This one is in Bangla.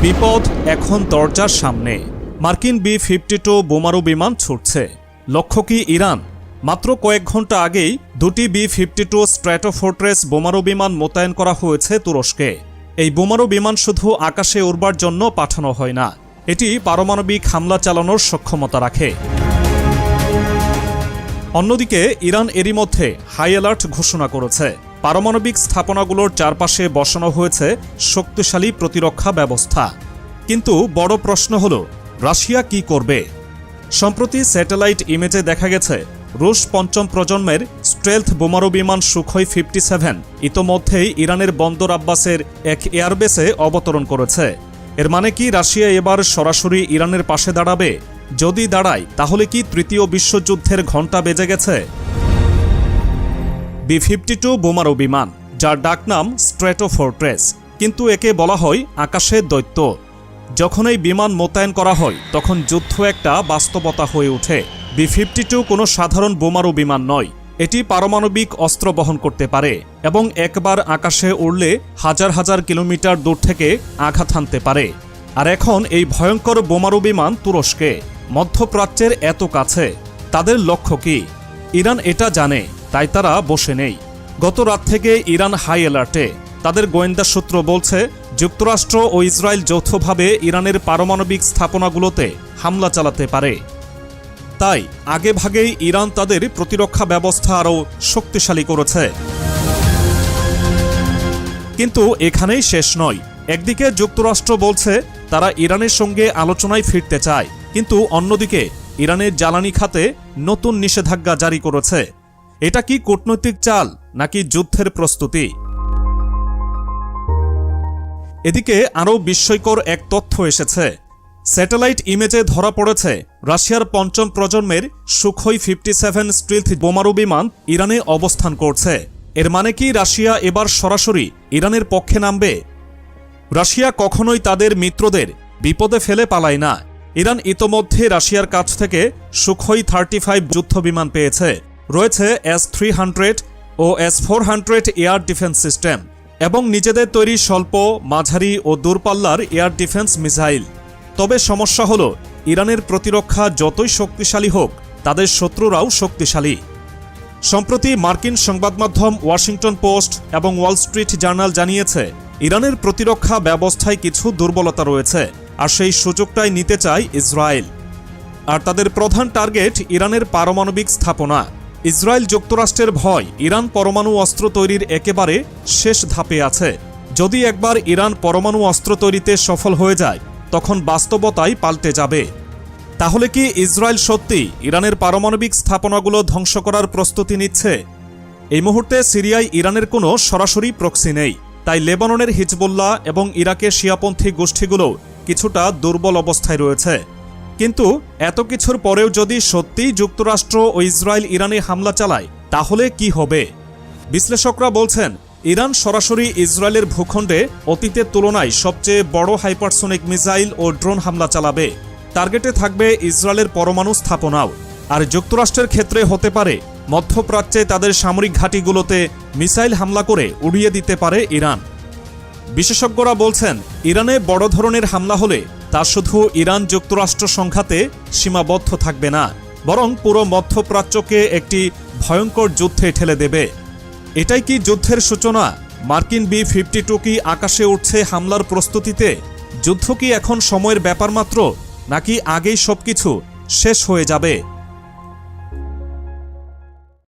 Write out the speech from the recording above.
বিপদ এখন দরজার সামনে। মার্কিন B-52 বোমারু বিমান ছুটছে। লক্ষ্য কি ইরান? মাত্র কয়েক ঘন্টা আগেই দুটি B-52 স্ট্র্যাটোফোর্ট্রেস বোমারু বিমান মোতায়েন করা হয়েছে তুরস্কে। এই বোমারু বিমান শুধু আকাশে উড়বার জন্য পাঠানো হয় না, এটি পারমাণবিক হামলা চালানোর সক্ষমতা রাখে। অন্যদিকে ইরান এরই মধ্যে হাই অ্যালার্ট ঘোষণা করেছে। পারমাণবিক স্থাপনাগুলোর চারপাশে বসানো হয়েছে শক্তিশালী প্রতিরক্ষা ব্যবস্থা। কিন্তু বড় প্রশ্ন হল, রাশিয়া কি করবে? সম্প্রতি স্যাটেলাইট ইমেজে দেখা গেছে রুশ পঞ্চম প্রজন্মের স্টেলথ বোমারু বিমান সুখোই 57 ইতোমধ্যেই ইরানের বন্দর আব্বাসের এক এয়ারবেসে অবতরণ করেছে। এর মানে কি রাশিয়া এবার সরাসরি ইরানের পাশে দাঁড়াবে? যদি দাঁড়ায় তাহলে কি তৃতীয় বিশ্বযুদ্ধের ঘণ্টা বেজে গেছে? B-52 বোমারু বিমান, যার ডাকনাম স্ট্র্যাটোফোর্ট্রেস, কিন্তু একে বলা হয় আকাশের দৈত্য। যখন এই বিমান মোতায়েন করা হয় তখন যুদ্ধ একটা বাস্তবতা হয়ে ওঠে। B-52 কোনো সাধারণ বোমারু বিমান নয়, এটি পারমাণবিক অস্ত্র বহন করতে পারে এবং একবার আকাশে উড়লে হাজার হাজার কিলোমিটার দূর থেকে আঘাত হানতে পারে। আর এখন এই ভয়ঙ্কর বোমারু বিমান তুরস্কে, মধ্যপ্রাচ্যের এত কাছে। তাদের লক্ষ্য কি? ইরান এটা জানে, তাই তারা বসে নেই। গত রাত থেকে ইরান হাই অ্যালার্টে। তাদের গোয়েন্দা সূত্র বলছে যুক্তরাষ্ট্র ও ইসরায়েল যৌথভাবে ইরানের পারমাণবিক স্থাপনাগুলোতে হামলা চালাতে পারে। তাই আগেভাগেই ইরান তাদের প্রতিরক্ষা ব্যবস্থা আরও শক্তিশালী করেছে। কিন্তু এখানেই শেষ নয়। একদিকে যুক্তরাষ্ট্র বলছে তারা ইরানের সঙ্গে আলোচনায় ফিরতে চায়, কিন্তু অন্যদিকে ইরানের জ্বালানি খাতে নতুন নিষেধাজ্ঞা জারি করেছে। এটা কি কূটনৈতিক চাল নাকি যুদ্ধের প্রস্তুতি? এদিকে আরও বিস্ময়কর এক তথ্য এসেছে। স্যাটেলাইট ইমেজে ধরা পড়েছে রাশিয়ার পঞ্চম প্রজন্মের সুখোই 57 স্টিলথ বোমারু বিমান ইরানে অবস্থান করছে। এর মানে কি রাশিয়া এবার সরাসরি ইরানের পক্ষে নামবে? রাশিয়া কখনোই তাদের মিত্রদের বিপদে ফেলে পালায় না। ইরান ইতোমধ্যে রাশিয়ার কাছ থেকে সুখোই 35 যুদ্ধবিমান পেয়েছে। রয়েছে S-300 ও S-400 এয়ার ডিফেন্স সিস্টেম এবং নিজেদের তৈরি স্বল্প, মাঝারি ও দূরপাল্লার এয়ার ডিফেন্স মিসাইল। তবে সমস্যা হল, ইরানের প্রতিরক্ষা যতই শক্তিশালী হোক, তাদের শত্রুরাও শক্তিশালী। সম্প্রতি মার্কিন সংবাদমাধ্যম ওয়াশিংটন পোস্ট এবং ওয়াল স্ট্রিট জার্নাল জানিয়েছে ইরানের প্রতিরক্ষা ব্যবস্থায় কিছু দুর্বলতা রয়েছে, আর সেই সুযোগটাই নিতে চায় ইসরায়েল। আর তাদের প্রধান টার্গেট ইরানের পারমাণবিক স্থাপনা। ইসরায়েল যুক্তরাষ্ট্রের ভয় ইরান পরমাণু অস্ত্র তৈরির একেবারে শেষ ধাপে আছে। যদি একবার ইরান পরমাণু অস্ত্র তৈরিতে সফল হয়ে যায়, তখন বাস্তবতাই পাল্টে যাবে। তাহলে কি ইসরায়েল সত্যি ইরানের পারমাণবিক স্থাপনাগুলো ধ্বংস করার প্রস্তুতি নিচ্ছে? এই মুহূর্তে সিরিয়ায় ইরানের কোনো সরাসরি প্রক্সি নেই, তাই লেবাননের হিজবুল্লাহ এবং ইরাকের শিয়াপন্থী গোষ্ঠীগুলো কিছুটা দুর্বল অবস্থায় রয়েছে। কিন্তু এত কিছুর পরেও যদি সত্যিই যুক্তরাষ্ট্র ও ইসরায়েল ইরানে হামলা চালায়, তাহলে কি হবে? বিশ্লেষকরা বলছেন ইরান সরাসরি ইসরায়েলের ভূখণ্ডে অতীতের তুলনায় সবচেয়ে বড় হাইপারসোনিক মিসাইল ও ড্রোন হামলা চালাবে। টার্গেটে থাকবে ইসরায়েলের পরমাণু স্থাপনাও। আর যুক্তরাষ্ট্রের ক্ষেত্রে হতে পারে মধ্যপ্রাচ্যে তাদের সামরিক ঘাঁটিগুলোতে মিসাইল হামলা করে উড়িয়ে দিতে পারে ইরান। বিশেষজ্ঞরা বলছেন ইরানে বড় ধরনের হামলা হলে তা শুধু ইরান যুক্তরাষ্ট্র সংঘাতে সীমাবদ্ধ থাকবে না, বরং পুরো মধ্যপ্রাচ্যকে একটি ভয়ঙ্কর যুদ্ধে ঠেলে দেবে। এটাই কি যুদ্ধের সূচনা? মার্কিন B-52 কি আকাশে উঠছে হামলার প্রস্তুতিতে? যুদ্ধ কি এখন সময়ের ব্যাপার মাত্র, নাকি আগেই সবকিছু শেষ হয়ে যাবে?